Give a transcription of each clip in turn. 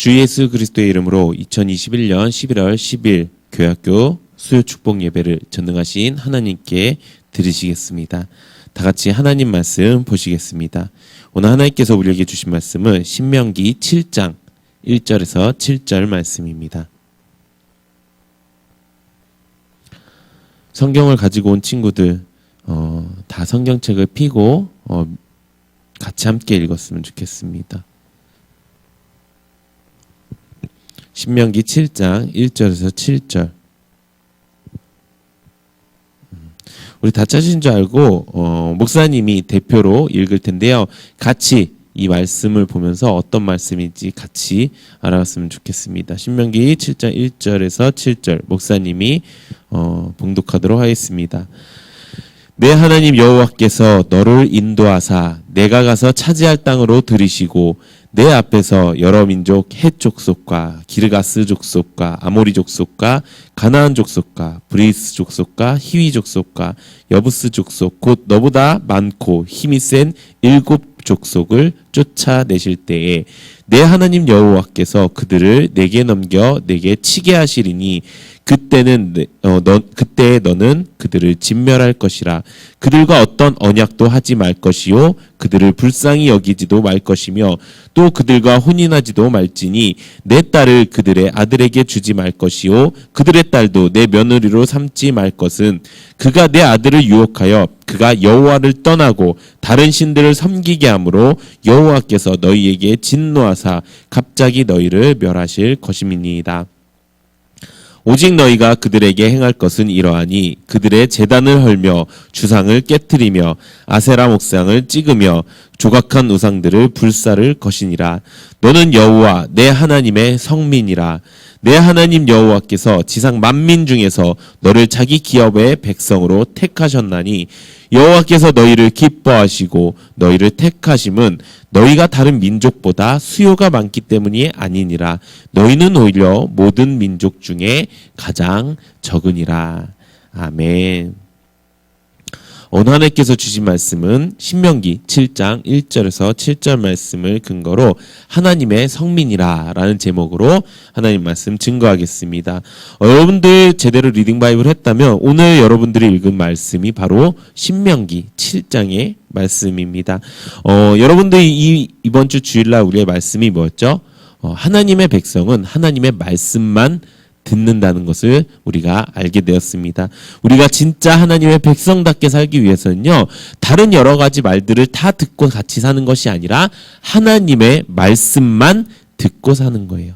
주 예수 그리스도의 이름으로 2021년 11월 10일 교회학교 수요 축복 예배를 전능하신 하나님께 드리시겠습니다. 다 같이 하나님 말씀 보시겠습니다. 오늘 하나님께서 우리에게 주신 말씀은 신명기 7장 1절에서 7절 말씀입니다. 성경을 가지고 온 친구들 다 성경책을 펴고 같이 함께 읽었으면 좋겠습니다. 신명기 7장 1절에서 7절. 우리 다 찾으신 줄 알고 목사님이 대표로 읽을 텐데요. 같이 이 말씀을 보면서 어떤 말씀인지 같이 알아봤으면 좋겠습니다. 신명기 7장 1절에서 7절 목사님이 봉독하도록 하겠습니다. 내 하나님 여호와께서 너를 인도하사 내가 가서 차지할 땅으로 들이시고 내 앞에서 여러 민족 헷 족속과 기르가스 족속과 아모리 족속과 가나안 족속과 브리스 족속과 히위 족속과 여부스 족속 곧 너보다 많고 힘이 센 7 족속을 쫓아내실 때에 내 하나님 여호와께서 그들을 내게 넘겨 내게 치게 하시리니 그때 너는 그들을 진멸할 것이라. 그들과 어떤 언약도 하지 말 것이요 그들을 불쌍히 여기지도 말 것이며 또 그들과 혼인하지도 말지니 내 딸을 그들의 아들에게 주지 말 것이요 그들의 딸도 내 며느리로 삼지 말 것은 그가 내 아들을 유혹하여 그가 여호와를 떠나고 다른 신들을 섬기게 하므로 여호와께서 너희에게 진노하사 갑자기 너희를 멸하실 것임이니이다. 오직 너희가 그들에게 행할 것은 이러하니 그들의 제단을 헐며 주상을 깨트리며 아세라 목상을 찍으며 조각한 우상들을 불사를 것이니라. 너는 여호와 내 하나님의 성민이라. 내 하나님 여호와께서 지상 만민 중에서 너를 자기 기업의 백성으로 택하셨나니 여호와께서 너희를 기뻐하시고 너희를 택하심은 너희가 다른 민족보다 수요가 많기 때문이 아니니라. 너희는 오히려 모든 민족 중에 가장 적으니라. 아멘. 오늘 하나님께서 주신 말씀은 신명기 7장 1절에서 7절 말씀을 근거로 하나님의 성민이라 라는 제목으로 하나님 말씀 증거하겠습니다. 여러분들 제대로 리딩 바이블 했다면 오늘 여러분들이 읽은 말씀이 바로 신명기 7장의 말씀입니다. 여러분들이 이번 주 주일날 우리의 말씀이 뭐였죠? 하나님의 백성은 하나님의 말씀만 듣는다는 것을 우리가 알게 되었습니다. 우리가 진짜 하나님의 백성답게 살기 위해서는요, 다른 여러 가지 말들을 다 듣고 같이 사는 것이 아니라 하나님의 말씀만 듣고 사는 거예요.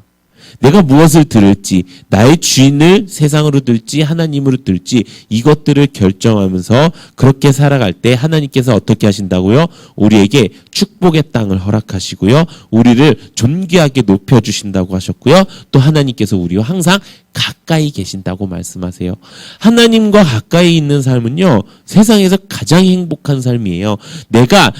내가 무엇을 들을지, 나의 주인을 세상으로 들지 하나님으로 들지 이것들을 결정하면서 그렇게 살아갈 때 하나님께서 어떻게 하신다고요? 우리에게 축복의 땅을 허락하시고요. 우리를 존귀하게 높여주신다고 하셨고요. 또 하나님께서 우리와 항상 가까이 계신다고 말씀하세요. 하나님과 가까이 있는 삶은요, 세상에서 가장 행복한 삶이에요. 내가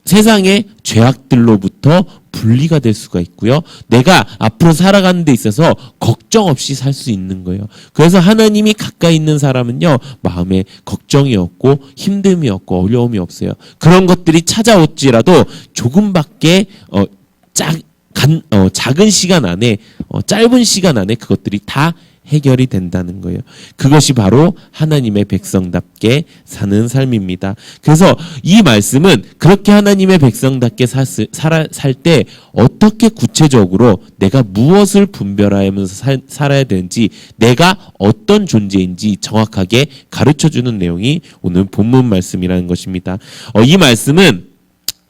세상의 죄악들로부터 분리가 될 수가 있고요. 내가 앞으로 살아가는 데 있어서 걱정 없이 살 수 있는 거예요. 그래서 하나님이 가까이 있는 사람은요, 마음에 걱정이 없고 힘듦이 없고 어려움이 없어요. 그런 것들이 찾아올지라도 조금밖에 작은 시간 안에 짧은 시간 안에 그것들이 다 해결이 된다는 거예요. 그것이 바로 하나님의 백성답게 사는 삶입니다. 그래서 이 말씀은 그렇게 하나님의 백성답게 살 때 어떻게 구체적으로 내가 무엇을 분별하면서 살아야 되는지, 내가 어떤 존재인지 정확하게 가르쳐주는 내용이 오늘 본문 말씀이라는 것입니다. 이 말씀은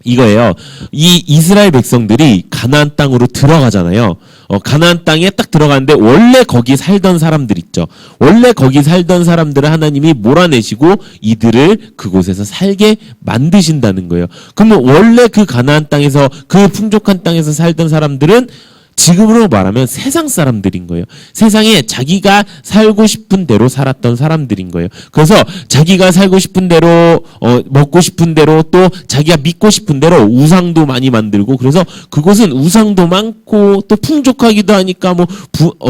이거예요. 이 이스라엘 백성들이 가나안 땅으로 들어가잖아요. 가나안 땅에 딱 들어가는데 원래 거기 살던 사람들 있죠. 원래 거기 살던 사람들을 하나님이 몰아내시고 이들을 그곳에서 살게 만드신다는 거예요. 그러면 원래 그 가나안 땅에서, 그 풍족한 땅에서 살던 사람들은 지금으로 말하면 세상 사람들인 거예요. 세상에 자기가 살고 싶은 대로 살았던 사람들인 거예요. 그래서 자기가 살고 싶은 대로 먹고 싶은 대로 또 자기가 믿고 싶은 대로 우상도 많이 만들고, 그래서 그곳은 우상도 많고 또 풍족하기도 하니까 뭐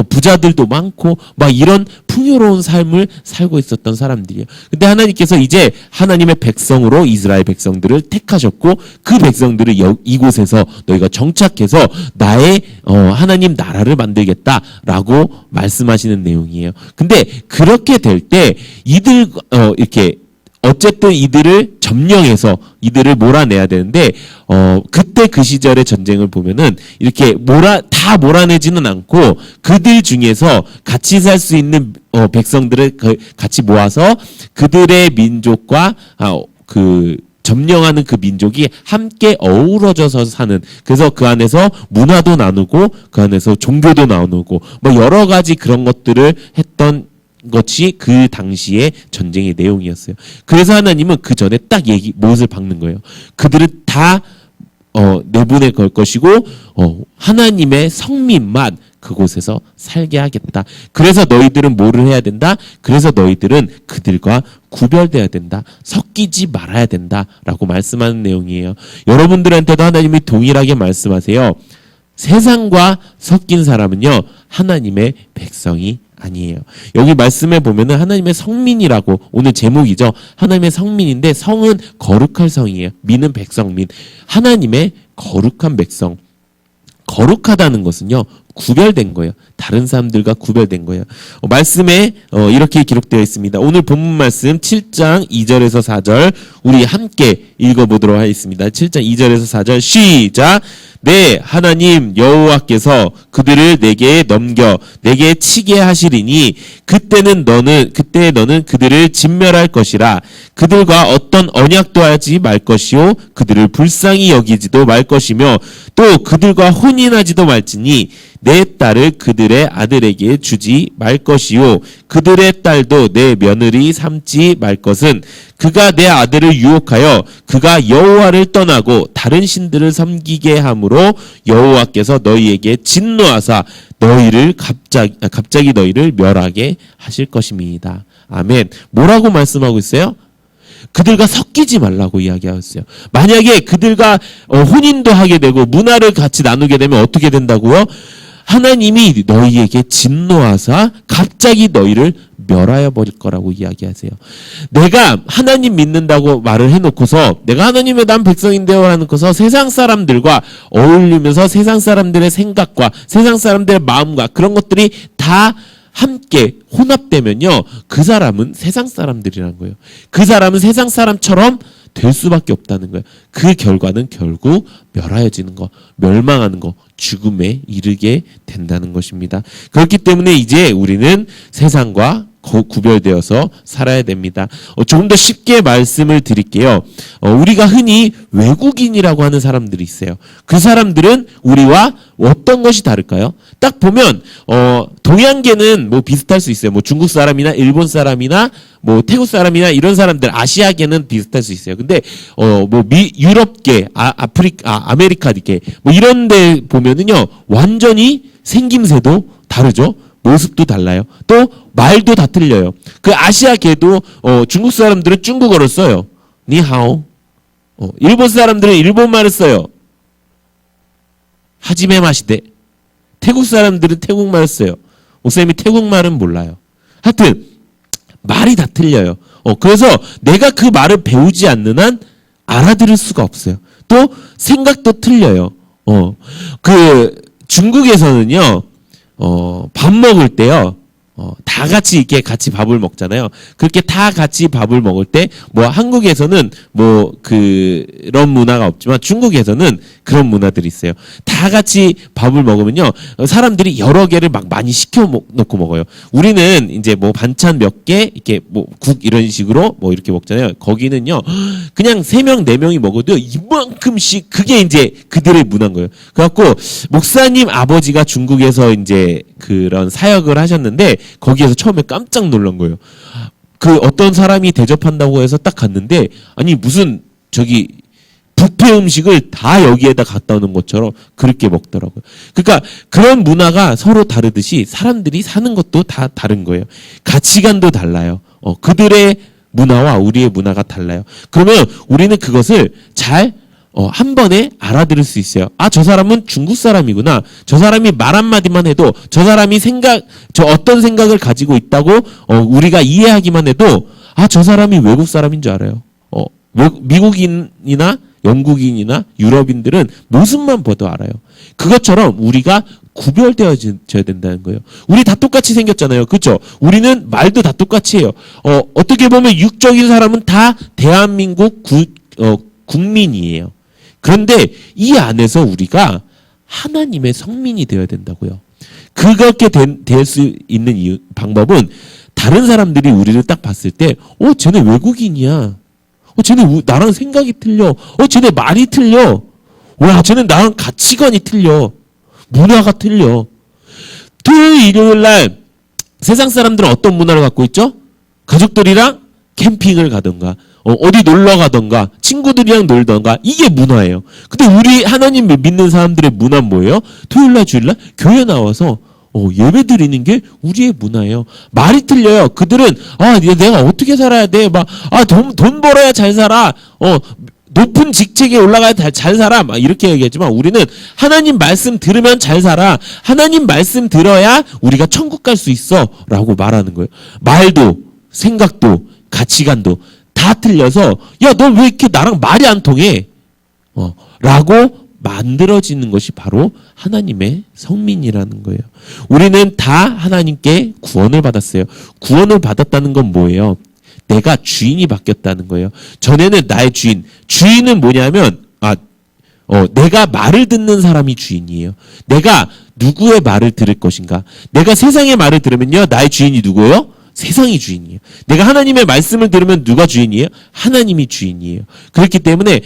부자들도 많고 막 이런 풍요로운 삶을 살고 있었던 사람들이에요. 근데 하나님께서 이제 하나님의 백성으로 이스라엘 백성들을 택하셨고 그 백성들을 이곳에서 너희가 정착해서 나의 하나님 나라를 만들겠다라고 말씀하시는 내용이에요. 근데 그렇게 될 때 이들 이렇게 어쨌든 이들을 점령해서 이들을 몰아내야 되는데 그때 그 시절의 전쟁을 보면은 이렇게 다 몰아내지는 않고 그들 중에서 같이 살 수 있는 백성들을 같이 모아서 그들의 민족과 그 점령하는 그 민족이 함께 어우러져서 사는, 그래서 그 안에서 문화도 나누고 그 안에서 종교도 나누고 뭐 여러 가지 그런 것들을 했던 것이 그 당시의 전쟁의 내용이었어요. 그래서 하나님은 그 전에 딱 못을 박는 거예요. 그들은 다 내보내 걸 것이고 하나님의 성민만 그곳에서 살게 하겠다. 그래서 너희들은 뭐를 해야 된다? 그래서 너희들은 그들과 구별돼야 된다. 섞이지 말아야 된다라고 말씀하는 내용이에요. 여러분들한테도 하나님이 동일하게 말씀하세요. 세상과 섞인 사람은요, 하나님의 백성이 아니에요. 여기 말씀에 보면은 하나님의 성민이라고, 오늘 제목이죠. 하나님의 성민인데 성은 거룩할 성이에요. 민은 백성민. 하나님의 거룩한 백성. 거룩하다는 것은요, 구별된 거예요. 다른 사람들과 구별된 거예요. 말씀에 이렇게 기록되어 있습니다. 오늘 본문 말씀 7장 2절에서 4절 우리 함께 읽어보도록 하겠습니다. 7장 2절에서 4절 시작. 네, 하나님 여호와께서 그들을 내게 넘겨 내게 치게 하시리니 그때 너는 그들을 진멸할 것이라. 그들과 어떤 언약도 하지 말 것이요 그들을 불쌍히 여기지도 말 것이며 또 그들과 혼인하지도 말지니 내 딸을 그들의 아들에게 주지 말 것이요 그들의 딸도 내 며느리 삼지 말 것은 그가 내 아들을 유혹하여 그가 여호와를 떠나고 다른 신들을 섬기게 함으로 여호와께서 너희에게 진노하사 너희를 갑자기 너희를 멸하게 하실 것입니다. 아멘. 뭐라고 말씀하고 있어요? 그들과 섞이지 말라고 이야기하고 있어요. 만약에 그들과 혼인도 하게 되고 문화를 같이 나누게 되면 어떻게 된다고요? 하나님이 너희에게 진노하사 갑자기 너희를 멸하여 버릴 거라고 이야기하세요. 내가 하나님 믿는다고 말을 해놓고서 내가 하나님의 난 백성인데요 하놓고서 세상 사람들과 어울리면서 세상 사람들의 생각과 세상 사람들의 마음과 그런 것들이 다 함께 혼합되면요, 그 사람은 세상 사람들이라는 거예요. 그 사람은 세상 사람처럼 될 수밖에 없다는 거예요. 그 결과는 결국 멸하여지는 거, 멸망하는 거, 죽음에 이르게 된다는 것입니다. 그렇기 때문에 이제 우리는 세상과 구별되어서 살아야 됩니다. 조금 더 쉽게 말씀을 드릴게요. 우리가 흔히 외국인이라고 하는 사람들이 있어요. 그 사람들은 우리와 어떤 것이 다를까요? 딱 보면 동양계는 뭐 비슷할 수 있어요. 뭐 중국 사람이나 일본 사람이나 뭐 태국 사람이나 이런 사람들, 아시아계는 비슷할 수 있어요. 근데 뭐 유럽계, 아메리카계 뭐 이런 데 보면은요, 완전히 생김새도 다르죠. 모습도 달라요. 또 말도 다 틀려요. 그 아시아계도 중국 사람들은 중국어를 써요. 니하오. 일본 사람들은 일본말을 써요. 하지메 마시데. 태국 사람들은 태국말을 써요. 목사님이 태국말은 몰라요. 하여튼 말이 다 틀려요. 그래서 내가 그 말을 배우지 않는 한 알아들을 수가 없어요. 또 생각도 틀려요. 그 중국에서는요, 밥 먹을 때요, 다 같이 이렇게 같이 밥을 먹잖아요. 그렇게 다 같이 밥을 먹을 때, 뭐 한국에서는 뭐 그런 문화가 없지만 중국에서는 그런 문화들이 있어요. 다 같이 밥을 먹으면요, 사람들이 여러 개를 막 많이 시켜 놓고 먹어요. 우리는 이제 뭐 반찬 몇 개, 이렇게 뭐 국 이런 식으로 뭐 이렇게 먹잖아요. 거기는요, 그냥 3명, 4명이 먹어도 이만큼씩, 그게 이제 그들의 문화인 거예요. 그래갖고 목사님 아버지가 중국에서 이제 그런 사역을 하셨는데 거기에서 처음에 깜짝 놀란 거예요. 그 어떤 사람이 대접한다고 해서 딱 갔는데, 아니 무슨 저기 뷔페 음식을 다 여기에다 갖다 오는 것처럼 그렇게 먹더라고요. 그러니까 그런 문화가 서로 다르듯이 사람들이 사는 것도 다 다른 거예요. 가치관도 달라요. 그들의 문화와 우리의 문화가 달라요. 그러면 우리는 그것을 잘 한 번에 알아들을 수 있어요. 아, 저 사람은 중국 사람이구나. 저 사람이 말 한마디만 해도, 저 사람이 저 어떤 생각을 가지고 있다고 우리가 이해하기만 해도, 아, 저 사람이 외국 사람인 줄 알아요. 미국인이나 영국인이나 유럽인들은 모습만 봐도 알아요. 그것처럼 우리가 구별되어져야 된다는 거예요. 우리 다 똑같이 생겼잖아요. 그렇죠? 우리는 말도 다 똑같이 해요. 어떻게 보면 육적인 사람은 다 대한민국 국민이에요. 그런데 이 안에서 우리가 하나님의 성민이 되어야 된다고요. 그렇게 될 수 있는 방법은 다른 사람들이 우리를 딱 봤을 때 쟤네 외국인이야. 쟤네 나랑 생각이 틀려. 쟤네 말이 틀려. 와, 쟤네 나랑 가치관이 틀려. 문화가 틀려. 토요일, 일요일 날 세상 사람들은 어떤 문화를 갖고 있죠? 가족들이랑 캠핑을 가던가 어디 놀러 가던가 친구들이랑 놀던가 이게 문화예요. 근데 우리 하나님 믿는 사람들의 문화는 뭐예요? 토요일날 주일날 교회 나와서 예배 드리는 게 우리의 문화예요. 말이 틀려요. 그들은 내가 어떻게 살아야 돼? 돈 벌어야 잘 살아. 높은 직책에 올라가야 잘 살아. 이렇게 얘기하지만 우리는 하나님 말씀 들으면 잘 살아. 하나님 말씀 들어야 우리가 천국 갈 수 있어. 라고 말하는 거예요. 말도 생각도 가치관도 다 틀려서 너 왜 이렇게 나랑 말이 안 통해? 라고 만들어지는 것이 바로 하나님의 성민이라는 거예요. 우리는 다 하나님께 구원을 받았어요. 구원을 받았다는 건 뭐예요? 내가 주인이 바뀌었다는 거예요. 전에는 나의 주인은 뭐냐면 내가 말을 듣는 사람이 주인이에요. 내가 누구의 말을 들을 것인가? 내가 세상의 말을 들으면요, 나의 주인이 누구예요? 세상이 주인이에요. 내가 하나님의 말씀을 들으면 누가 주인이에요? 하나님이 주인이에요. 그렇기 때문에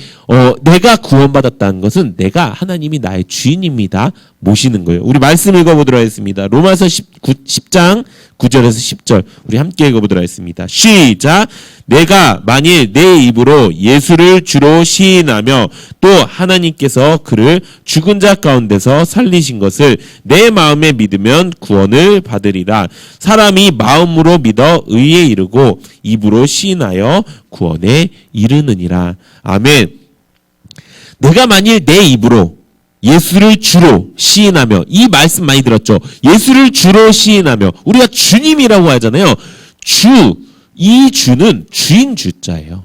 내가 구원받았다는 것은 내가 하나님이 나의 주인입니다. 모시는 거예요. 우리 말씀 읽어보도록 하겠습니다. 로마서 10장 9절에서 10절 우리 함께 읽어보도록 하겠습니다. 시작! 내가 만일 내 입으로 예수를 주로 시인하며 또 하나님께서 그를 죽은 자 가운데서 살리신 것을 내 마음에 믿으면 구원을 받으리라. 사람이 마음으로 믿어 의에 이르고 입으로 시인하여 구원에 이르느니라. 아멘. 내가 만일 내 입으로 예수를 주로 시인하며, 이 말씀 많이 들었죠? 예수를 주로 시인하며, 우리가 주님이라고 하잖아요. 이 주는 주인 주자예요.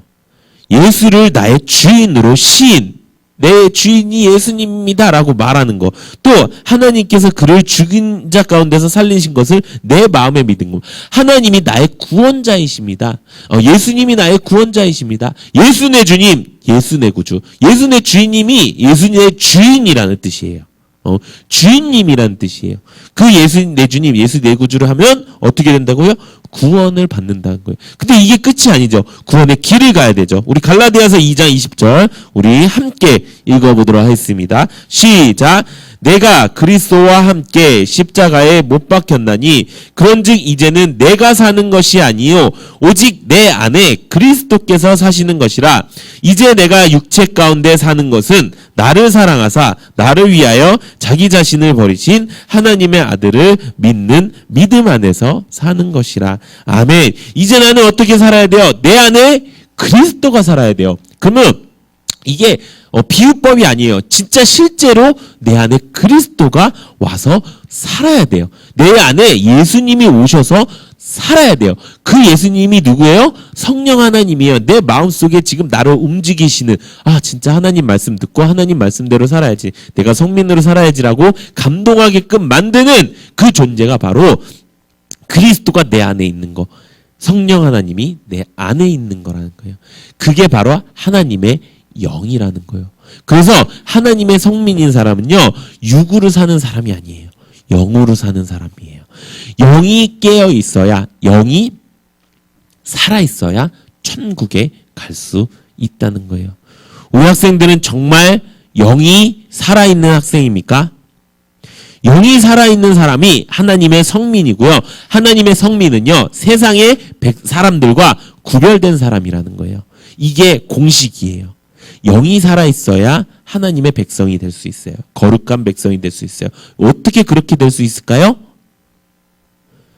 예수를 나의 주인으로 시인, 내 주인이 예수님입니다 라고 말하는 거. 또 하나님께서 그를 죽인 자 가운데서 살리신 것을 내 마음에 믿은 것. 하나님이 나의 구원자이십니다. 예수님이 나의 구원자이십니다. 예수 내 주님, 예수 내 구주. 예수 내 주인님이 예수 내 주인이라는 뜻이에요. 주인님이라는 뜻이에요. 그 예수 내 주님, 예수 내 구주를 하면 어떻게 된다고요? 구원을 받는다는 거예요. 근데 이게 끝이 아니죠. 구원의 길을 가야 되죠. 우리 갈라디아서 2장 20절 우리 함께 읽어보도록 하겠습니다. 시작! 내가 그리스도와 함께 십자가에 못 박혔나니 그런즉 이제는 내가 사는 것이 아니요 오직 내 안에 그리스도께서 사시는 것이라. 이제 내가 육체 가운데 사는 것은 나를 사랑하사 나를 위하여 자기 자신을 버리신 하나님의 아들을 믿는 믿음 안에서 사는 것이라. 아멘. 이제 나는 어떻게 살아야 돼요? 내 안에 그리스도가 살아야 돼요. 그러면 이게 비유법이 아니에요. 진짜 실제로 내 안에 그리스도가 와서 살아야 돼요. 내 안에 예수님이 오셔서 살아야 돼요. 그 예수님이 누구예요? 성령 하나님이에요. 내 마음속에 지금 나를 움직이시는, 진짜 하나님 말씀 듣고 하나님 말씀대로 살아야지, 내가 성민으로 살아야지라고 감동하게끔 만드는 그 존재가 바로 그리스도가 내 안에 있는 거, 성령 하나님이 내 안에 있는 거라는 거예요. 그게 바로 하나님의 영이라는 거예요. 그래서 하나님의 성민인 사람은요, 육으로 사는 사람이 아니에요. 영으로 사는 사람이에요. 영이 깨어 있어야, 영이 살아 있어야 천국에 갈 수 있다는 거예요. 우리 학생들은 정말 영이 살아있는 학생입니까? 영이 살아있는 사람이 하나님의 성민이고요. 하나님의 성민은요, 세상의 사람들과 구별된 사람이라는 거예요. 이게 공식이에요. 영이 살아있어야 하나님의 백성이 될 수 있어요. 거룩한 백성이 될 수 있어요. 어떻게 그렇게 될 수 있을까요?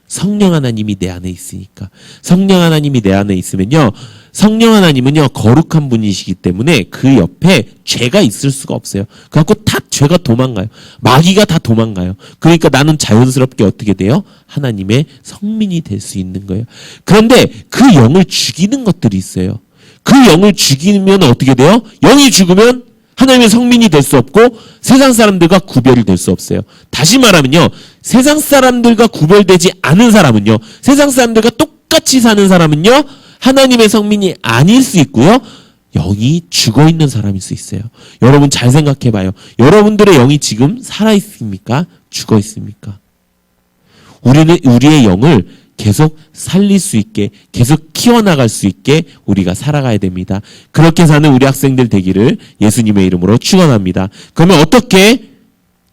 성령 하나님이 내 안에 있으니까. 성령 하나님이 내 안에 있으면요, 성령 하나님은요 거룩한 분이시기 때문에 그 옆에 죄가 있을 수가 없어요. 그래갖고 다 죄가 도망가요. 마귀가 다 도망가요. 그러니까 나는 자연스럽게 어떻게 돼요? 하나님의 성민이 될 수 있는 거예요. 그런데 그 영을 죽이는 것들이 있어요. 그 영을 죽이면 어떻게 돼요? 영이 죽으면 하나님의 성민이 될 수 없고 세상 사람들과 구별이 될 수 없어요. 다시 말하면요. 세상 사람들과 구별되지 않은 사람은요. 세상 사람들과 똑같이 사는 사람은요. 하나님의 성민이 아닐 수 있고요. 영이 죽어 있는 사람일 수 있어요. 여러분 잘 생각해 봐요. 여러분들의 영이 지금 살아 있습니까? 죽어 있습니까? 우리는 우리의 영을 계속 살릴 수 있게, 계속 키워나갈 수 있게 우리가 살아가야 됩니다. 그렇게 사는 우리 학생들 되기를 예수님의 이름으로 축원합니다. 그러면 어떻게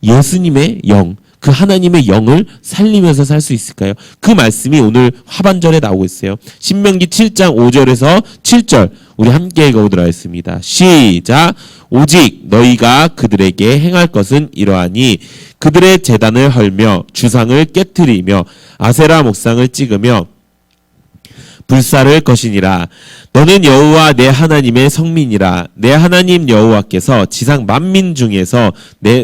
예수님의 영, 그 하나님의 영을 살리면서 살 수 있을까요? 그 말씀이 오늘 하반절에 나오고 있어요. 신명기 7장 5절에서 7절 우리 함께 읽어보도록 하겠습니다. 시작! 오직 너희가 그들에게 행할 것은 이러하니 그들의 제단을 헐며 주상을 깨트리며 아세라 목상을 찍으며 불사를 것이니라. 너는 여호와 내 하나님의 성민이라. 내 하나님 여호와께서 지상 만민 중에서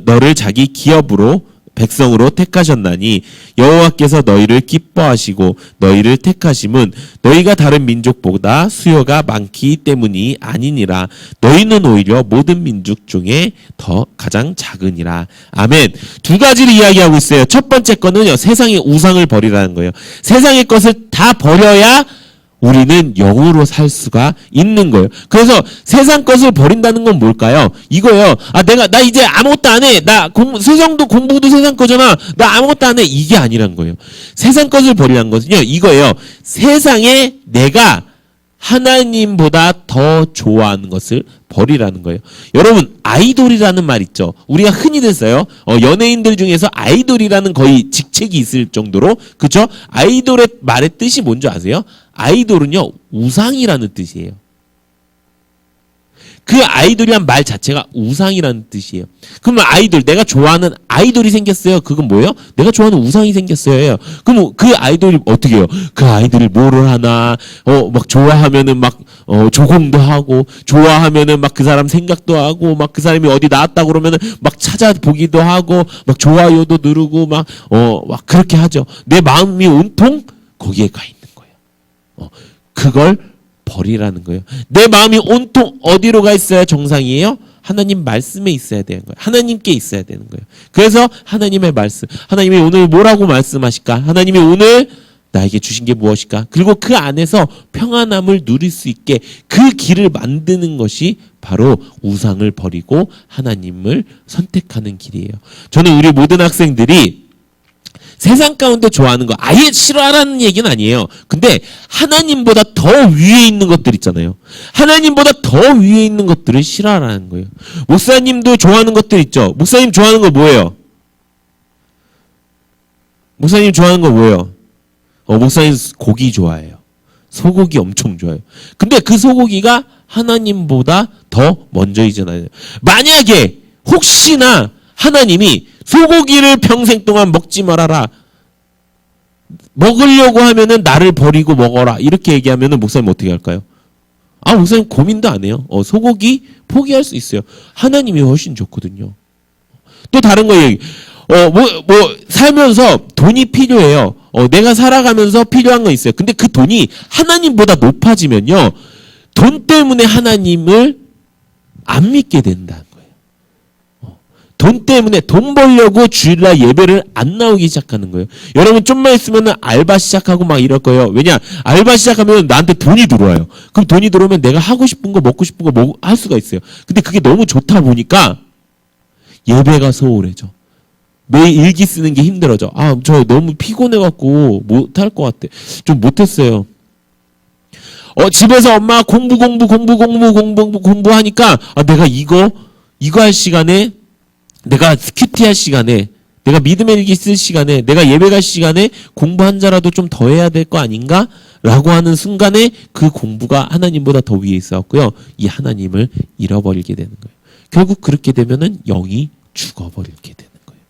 너를 자기 기업으로 백성으로 택하셨나니 여호와께서 너희를 기뻐하시고 너희를 택하심은 너희가 다른 민족보다 수요가 많기 때문이 아니니라. 너희는 오히려 모든 민족 중에 더 가장 작으니라. 아멘. 두 가지를 이야기하고 있어요. 첫 번째 거는요. 세상의 우상을 버리라는 거예요. 세상의 것을 다 버려야 우리는 영으로 살 수가 있는 거예요. 그래서 세상 것을 버린다는 건 뭘까요? 이거예요. 나 이제 아무것도 안 해. 세상도 공부도 세상 거잖아. 나 아무것도 안 해. 이게 아니란 거예요. 세상 것을 버리라는 것은요. 이거예요. 세상에 내가 하나님보다 더 좋아하는 것을 버리라는 거예요. 여러분, 아이돌이라는 말 있죠. 우리가 흔히들 써요. 연예인들 중에서 아이돌이라는 거의 직책이 있을 정도로, 그렇죠? 아이돌의 말의 뜻이 뭔지 아세요? 아이돌은요, 우상이라는 뜻이에요. 그 아이돌이란 말 자체가 우상이라는 뜻이에요. 그러면 아이돌, 내가 좋아하는 아이돌이 생겼어요. 그건 뭐예요? 내가 좋아하는 우상이 생겼어요. 그럼 그 아이돌이 어떻게 해요? 그 아이돌이 뭐를 하나, 막 좋아하면은 막, 조공도 하고, 좋아하면은 막 그 사람 생각도 하고, 막 그 사람이 어디 나왔다고 그러면은 막 찾아보기도 하고, 막 좋아요도 누르고, 막 그렇게 하죠. 내 마음이 온통 거기에 가 있는 거예요. 그걸 버리라는 거예요. 내 마음이 온통 어디로 가 있어야 정상이에요? 하나님 말씀에 있어야 되는 거예요. 하나님께 있어야 되는 거예요. 그래서 하나님의 말씀, 하나님이 오늘 뭐라고 말씀하실까? 하나님이 오늘 나에게 주신 게 무엇일까? 그리고 그 안에서 평안함을 누릴 수 있게 그 길을 만드는 것이 바로 우상을 버리고 하나님을 선택하는 길이에요. 저는 우리 모든 학생들이 세상 가운데 좋아하는 거 아예 싫어하라는 얘기는 아니에요. 근데 하나님보다 더 위에 있는 것들 있잖아요. 하나님보다 더 위에 있는 것들을 싫어하라는 거예요. 목사님도 좋아하는 것들 있죠. 목사님 좋아하는 거 뭐예요? 목사님 좋아하는 거 뭐예요? 목사님 고기 좋아해요. 소고기 엄청 좋아해요. 근데 그 소고기가 하나님보다 더 먼저이잖아요. 만약에 혹시나 하나님이 소고기를 평생 동안 먹지 말아라. 먹으려고 하면은 나를 버리고 먹어라. 이렇게 얘기하면은 목사님 어떻게 할까요? 목사님 고민도 안 해요. 소고기 포기할 수 있어요. 하나님이 훨씬 좋거든요. 또 다른 거 얘기. 살면서 돈이 필요해요. 내가 살아가면서 필요한 거 있어요. 근데 그 돈이 하나님보다 높아지면요. 돈 때문에 하나님을 안 믿게 된다. 돈 때문에 돈 벌려고 주일날 예배를 안 나오기 시작하는 거예요. 여러분 좀만 있으면 알바 시작하고 막 이럴 거예요. 왜냐? 알바 시작하면 나한테 돈이 들어와요. 그럼 돈이 들어오면 내가 하고 싶은 거 먹고 싶은 거 할 수가 있어요. 근데 그게 너무 좋다 보니까 예배가 소홀해져. 매일 일기 쓰는 게 힘들어져. 저 너무 피곤해갖고 못할 것 같아. 좀 못했어요. 집에서 엄마 공부하니까 내가 이거 할 시간에 내가 큐티 할 시간에, 내가 믿음의 일기 쓸 시간에, 내가 예배 갈 시간에 공부 한 자라도 좀 더 해야 될 거 아닌가? 라고 하는 순간에 그 공부가 하나님보다 더 위에 있었고요. 이 하나님을 잃어버리게 되는 거예요. 결국 그렇게 되면은 영이 죽어버리게 되는 거예요.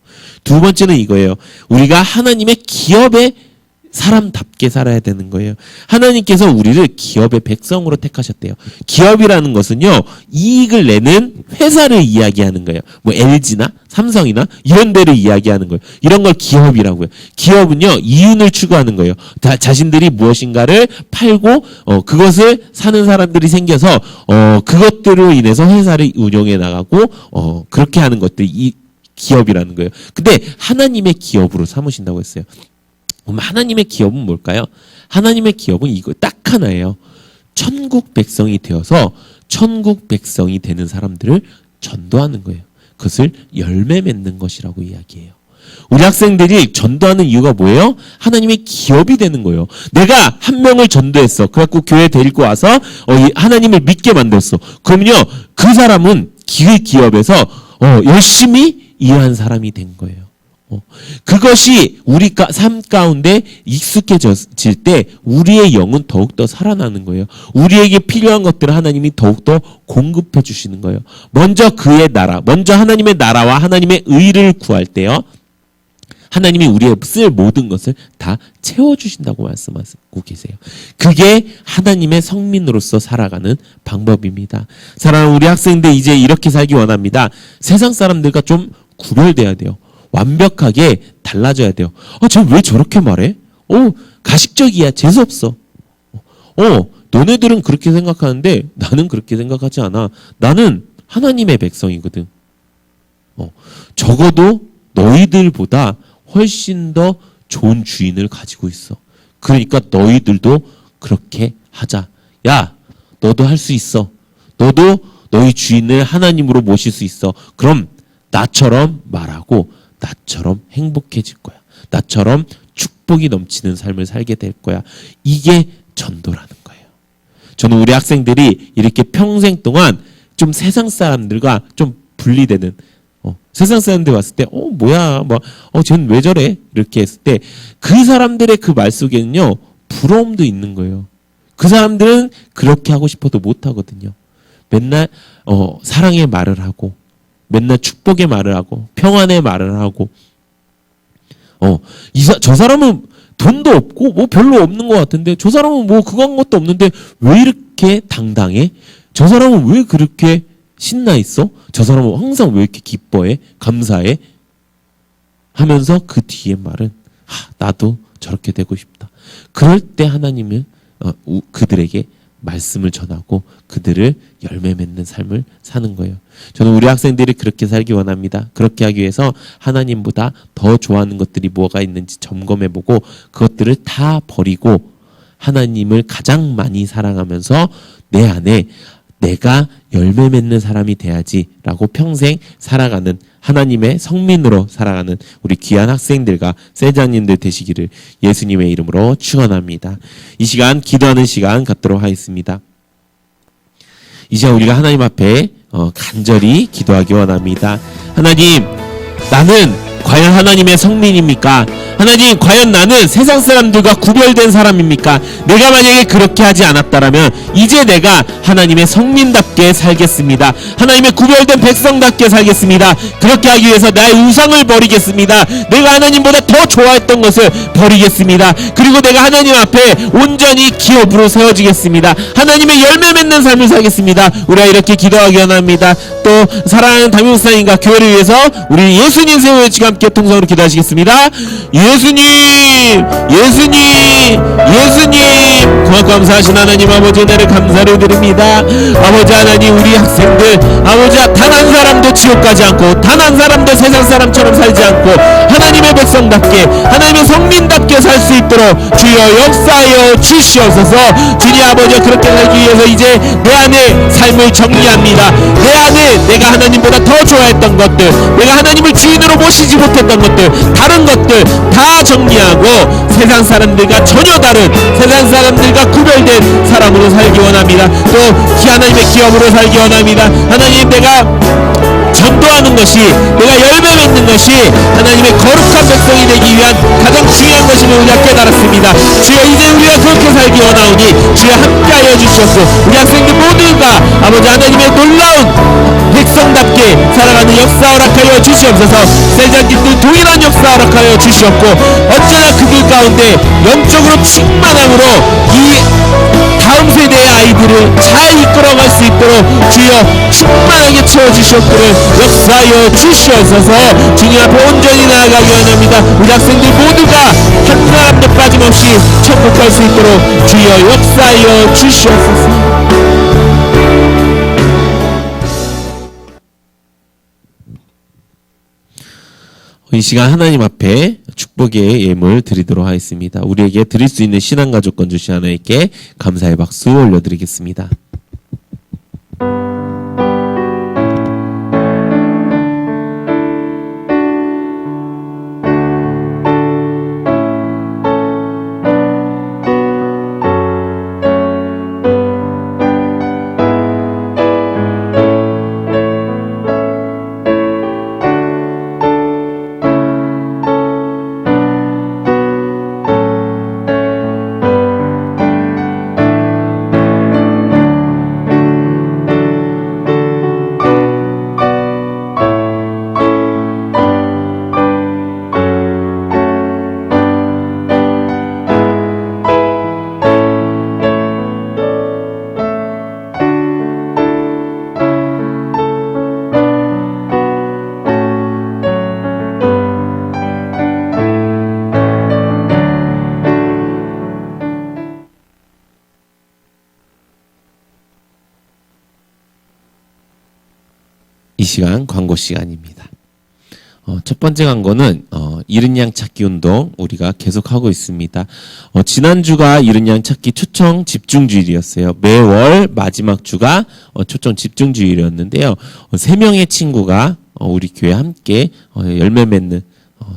두 번째는 이거예요. 우리가 하나님의 기업에 사람답게 살아야 되는 거예요. 하나님께서 우리를 기업의 백성으로 택하셨대요. 기업이라는 것은요, 이익을 내는 회사를 이야기하는 거예요. 뭐 LG나 삼성이나 이런 데를 이야기하는 거예요. 이런 걸 기업이라고요. 기업은요, 이윤을 추구하는 거예요. 자신들이 무엇인가를 팔고 그것을 사는 사람들이 생겨서 그것들로 인해서 회사를 운영해 나가고 그렇게 하는 것들이 이 기업이라는 거예요. 근데 하나님의 기업으로 삼으신다고 했어요. 그럼 하나님의 기업은 뭘까요? 하나님의 기업은 이거 딱 하나예요. 천국 백성이 되어서 천국 백성이 되는 사람들을 전도하는 거예요. 그것을 열매 맺는 것이라고 이야기해요. 우리 학생들이 전도하는 이유가 뭐예요? 하나님의 기업이 되는 거예요. 내가 한 명을 전도했어. 그래갖고 교회 데리고 와서 하나님을 믿게 만들었어. 그럼요, 그 사람은 기업에서 열심히 일한 사람이 된 거예요. 그것이 우리 삶 가운데 익숙해질 때 우리의 영은 더욱더 살아나는 거예요. 우리에게 필요한 것들을 하나님이 더욱더 공급해 주시는 거예요. 먼저 그의 나라, 먼저 하나님의 나라와 하나님의 의를 구할 때요, 하나님이 우리의 쓸 모든 것을 다 채워주신다고 말씀하고 계세요. 그게 하나님의 성민으로서 살아가는 방법입니다. 사랑하는 우리 학생들, 이제 이렇게 살기 원합니다. 세상 사람들과 좀 구별돼야 돼요. 완벽하게 달라져야 돼요. 쟤 왜 저렇게 말해? 가식적이야. 재수없어. 너네들은 그렇게 생각하는데 나는 그렇게 생각하지 않아. 나는 하나님의 백성이거든. 적어도 너희들보다 훨씬 더 좋은 주인을 가지고 있어. 그러니까 너희들도 그렇게 하자. 야, 너도 할 수 있어. 너도 너희 주인을 하나님으로 모실 수 있어. 그럼 나처럼 말하고 나처럼 행복해질 거야. 나처럼 축복이 넘치는 삶을 살게 될 거야. 이게 전도라는 거예요. 저는 우리 학생들이 이렇게 평생 동안 좀 세상 사람들과 좀 분리되는, 세상 사람들 왔을 때 뭐야, 쟤는 왜 저래? 이렇게 했을 때 그 사람들의 그 말 속에는요, 부러움도 있는 거예요. 그 사람들은 그렇게 하고 싶어도 못 하거든요. 맨날 사랑의 말을 하고, 맨날 축복의 말을 하고, 평안의 말을 하고, 저 사람은 돈도 없고 뭐 별로 없는 것 같은데, 저 사람은 뭐 그거 한 것도 없는데 왜 이렇게 당당해? 저 사람은 왜 그렇게 신나 있어? 저 사람은 항상 왜 이렇게 기뻐해? 감사해? 하면서 그 뒤에 말은 나도 저렇게 되고 싶다. 그럴 때 하나님은 그들에게 말씀을 전하고 그들을 열매 맺는 삶을 사는 거예요. 저는 우리 학생들이 그렇게 살기 원합니다. 그렇게 하기 위해서 하나님보다 더 좋아하는 것들이 뭐가 있는지 점검해보고 그것들을 다 버리고 하나님을 가장 많이 사랑하면서 내 안에 내가 열매 맺는 사람이 돼야지라고 평생 살아가는, 하나님의 성민으로 살아가는 우리 귀한 학생들과 세자님들 되시기를 예수님의 이름으로 축원합니다. 이 시간 기도하는 시간 갖도록 하겠습니다. 이 시간 우리가 하나님 앞에 간절히 기도하기 원합니다. 하나님, 나는 과연 하나님의 성민입니까? 하나님, 과연 나는 세상 사람들과 구별된 사람입니까? 내가 만약에 그렇게 하지 않았다라면 이제 내가 하나님의 성민답게 살겠습니다. 하나님의 구별된 백성답게 살겠습니다. 그렇게 하기 위해서 나의 우상을 버리겠습니다. 내가 하나님보다 더 좋아했던 것을 버리겠습니다. 그리고 내가 하나님 앞에 온전히 기업으로 세워지겠습니다. 하나님의 열매 맺는 삶을 살겠습니다. 우리가 이렇게 기도하기 원합니다. 또 사랑하는 담임목사님과 교회를 위해서 우리 예수님 세워지가 함께 통성으로 기도하시겠습니다. 예수님, 예수님, 예수님, 고맙고 감사하신 하나님 아버지, 은혜를 감사를 드립니다. 아버지 하나님, 우리 학생들 아버지 단 한 사람도 지옥 가지 않고 단 한 사람도 세상 사람처럼 살지 않고 하나님의 백성답게 하나님의 성민답게 살 수 있도록 주여 역사하여 주시옵소서. 주님 아버지, 그렇게 살기 위해서 이제 내 안에 삶을 정리합니다. 내 안에 내가 하나님보다 더 좋아했던 것들, 내가 하나님을 주인으로 모시지 못했던 것들, 다른 것들 다 정리하고 세상 사람들과 전혀 다른, 세상 사람들과 구별된 사람으로 살기 원합니다. 또 하나님의 기업으로 살기 원합니다. 하나님, 내가 전도하는 것이, 내가 열매 맺는 것이 하나님의 거룩한 백성이 되기 위한 가장 중요한 것임을 우리가 깨달았습니다. 주여, 이제 우리가 그렇게 살기 원하오니 주여 함께하여 주시옵소서. 우리 학생들 모두가 아버지 하나님의 놀라운 백성답게 살아가는 역사 허락하여 주시옵소서. 세자님들 동일한 역사 허락하여 주시옵고 어쩌나 그들 가운데 영적으로 충만함으로 이 다음 세대의 아이들을 잘 이끌어갈 수 있도록 주여 충만하게 채워주시옵기를 역사하여 주시옵소서. 주님 앞에 온전히 나아가기 원합니다. 우리 학생들 모두가 한 사람도 빠짐없이 천국 갈 수 있도록 주여 역사하여 주시옵소서. 이 시간 하나님 앞에 축복의 예물 드리도록 하겠습니다. 우리에게 드릴 수 있는 신앙가족권 주신 하나님께 감사의 박수 올려드리겠습니다. 이 시간 광고 시간입니다. 첫 번째 광고는 이른 양 찾기 운동 우리가 계속하고 있습니다. 지난주가 이른 양 찾기 초청 집중주일이었어요. 매월 마지막 주가 초청 집중주일이었는데요. 3명의 친구가 우리 교회 함께 열매 맺는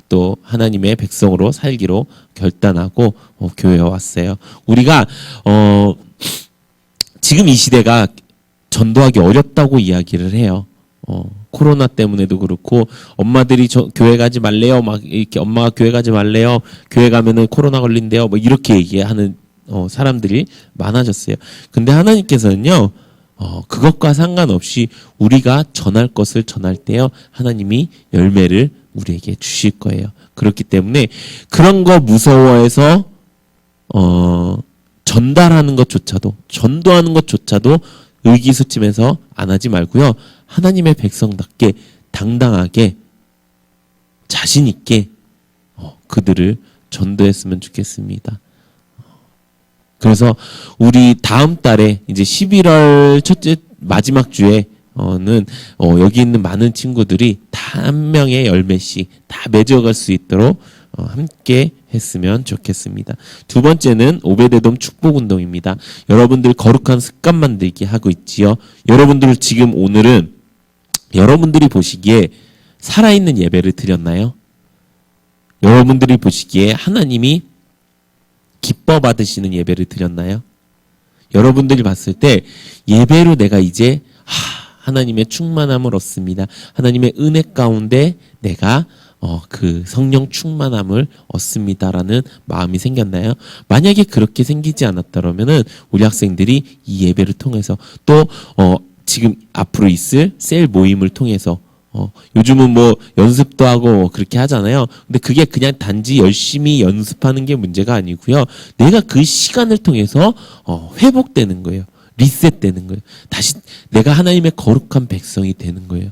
또 하나님의 백성으로 살기로 결단하고 교회에 왔어요. 우리가 지금 이 시대가 전도하기 어렵다고 이야기를 해요. 코로나 때문에도 그렇고 엄마들이 교회 가지 말래요. 막 이렇게 엄마가 교회 가지 말래요. 교회 가면은 코로나 걸린대요. 뭐 이렇게 얘기하는 사람들이 많아졌어요. 근데 하나님께서는요. 그것과 상관없이 우리가 전할 것을 전할 때요. 하나님이 열매를 우리에게 주실 거예요. 그렇기 때문에 그런 거 무서워해서 전달하는 것조차도 전도하는 것조차도 의기소침해서 안 하지 말고요. 하나님의 백성답게 당당하게 자신 있게 그들을 전도했으면 좋겠습니다. 그래서 우리 다음 달에 이제 11월 첫째 마지막 주에는 여기 있는 많은 친구들이 다 한 명의 열매씩 다 맺어갈 수 있도록 함께 했으면 좋겠습니다. 두 번째는 오베데돔 축복운동입니다. 여러분들 거룩한 습관 만들기 하고 있지요. 여러분들 지금 오늘은 여러분들이 보시기에 살아있는 예배를 드렸나요? 여러분들이 보시기에 하나님이 기뻐 받으시는 예배를 드렸나요? 여러분들이 봤을 때 예배로 내가 이제 하나님의 충만함을 얻습니다. 하나님의 은혜 가운데 내가 그 성령 충만함을 얻습니다라는 마음이 생겼나요? 만약에 그렇게 생기지 않았다면은 우리 학생들이 이 예배를 통해서 또 지금 앞으로 있을 셀 모임을 통해서 요즘은 뭐 연습도 하고 그렇게 하잖아요. 근데 그게 그냥 단지 열심히 연습하는 게 문제가 아니고요. 내가 그 시간을 통해서 회복되는 거예요. 리셋되는 거예요. 다시 내가 하나님의 거룩한 백성이 되는 거예요.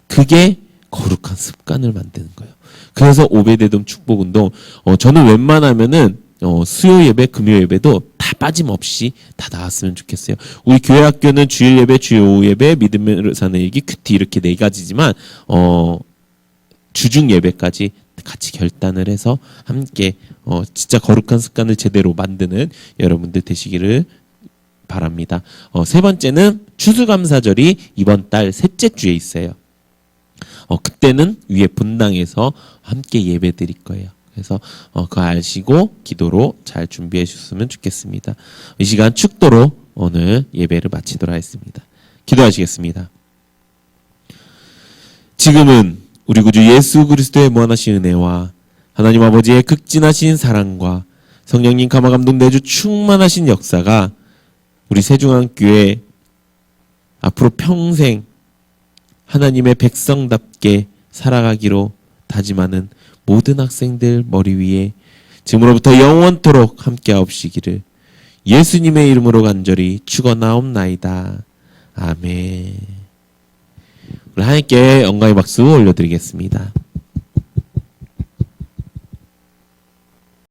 그게 거룩한 습관을 만드는 거예요. 그래서 오베데돔 축복운동 저는 웬만하면은 수요 예배, 금요 예배도 다 빠짐없이 다 나왔으면 좋겠어요. 우리 교회 학교는 주일 예배, 주일 오후 예배, 믿음으로 사는 일기, 큐티 이렇게 4가지지만 주중 예배까지 같이 결단을 해서 함께 진짜 거룩한 습관을 제대로 만드는 여러분들 되시기를 바랍니다. 세 번째는 추수감사절이 이번 달 셋째 주에 있어요. 그때는 위에 본당에서 함께 예배 드릴 거예요. 그래서 그거 아시고 기도로 잘 준비해 주셨으면 좋겠습니다. 이 시간 축도로 오늘 예배를 마치도록 하겠습니다. 기도하시겠습니다. 지금은 우리 구주 예수 그리스도의 무한하신 은혜와 하나님 아버지의 극진하신 사랑과 성령님 감화 감동 내주 충만하신 역사가 우리 세중앙교회 앞으로 평생 하나님의 백성답게 살아가기로 다짐하는 모든 학생들 머리 위에 지금으로부터 영원토록 함께하옵시기를 예수님의 이름으로 간절히 축원하옵나이다. 아멘. 우리 하나님께 영광의 박수 올려드리겠습니다.